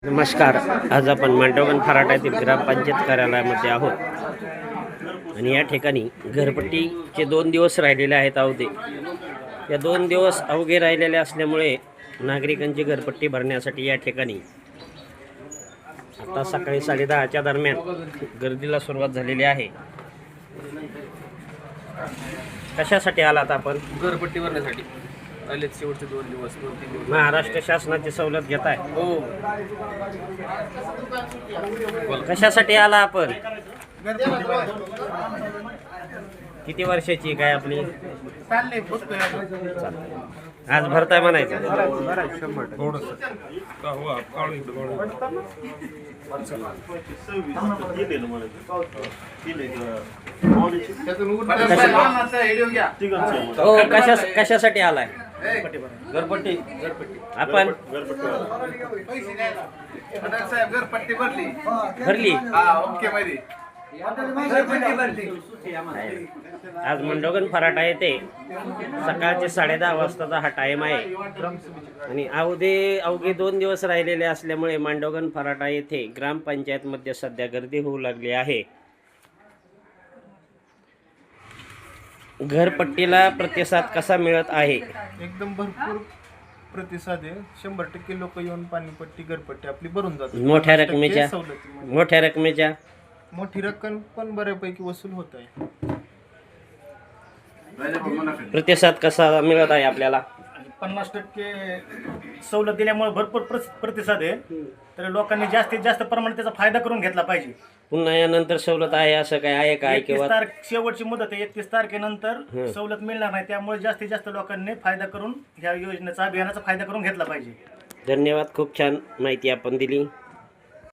नमस्कार. आज आपण मांडवगण फराटा येथील ग्रामपंचायत कार्यालयामध्ये आहोत आणि या ठिकाणी घरपट्टीचे 2 दिवस राहिलेले आहेत अवघे. या 2 दिवस अवघे राहिलेले असल्यामुळे नागरिकांची घरपट्टी भरण्यासाठी या ठिकाणी आता सकाळी 10:30च्या दरम्यान गर्दीला सुरुवात झालेली आहे. कशासाठी आलात आपण? घरपट्टी भरण्यासाठी आलेत. शेवटचे 2 दिवस 2-3 दिवस महाराष्ट्र शासनाची सवलत घेताय. हो. कशासाठी आला आपण? किती वर्षाची काय आपली? आज भरताय म्हणायचं. हो, कशासाठी आलाय? घरपट्टी. आपण घरपट्टी भरली. आज मांडवगण फराटा येथे सकाळचे 10:30 वाजताचा हा टाइम आहे आणि अवघे 2 दिवस राहिलेले असल्यामुळे मांडवगण फराटा येथे ग्रामपंचायत मध्ये सध्या गर्दी होऊ लागली आहे. घरपट्टीला प्रतिसाद कसा मिळत आहे? एकदम भरपूर प्रतिसाद आहे. 100% लोक येऊन पाणीपट्टी घरपट्टी आपली भरून जातात. मोठ्या 50% रकमेच्या सवलतीमध्ये. मोठ्या रकमेच्या मोठी रक्कम पण बऱ्यापैकी वसूल होत आहे. प्रतिसाद कसा मिळत आहे आपल्याला? 50% सवलत दिल्यामुळे भरपूर प्रतिसाद आहे. तर लोकांनी जास्तीत जास्त प्रमाणात त्याचा फायदा करून घेतला पाहिजे. पुन्हा यानंतर सवलत आहे असं काय आहे काय? 31 तारीख शेवटची मुदत आहे. 31 तारखेनंतर सवलत मिळणार नाही. त्यामुळे जास्तीत जास्त लोकांनी फायदा करून ह्या योजनेचा अभियानाचा फायदा करून घेतला पाहिजे. धन्यवाद. खूप छान माहिती आपण दिली.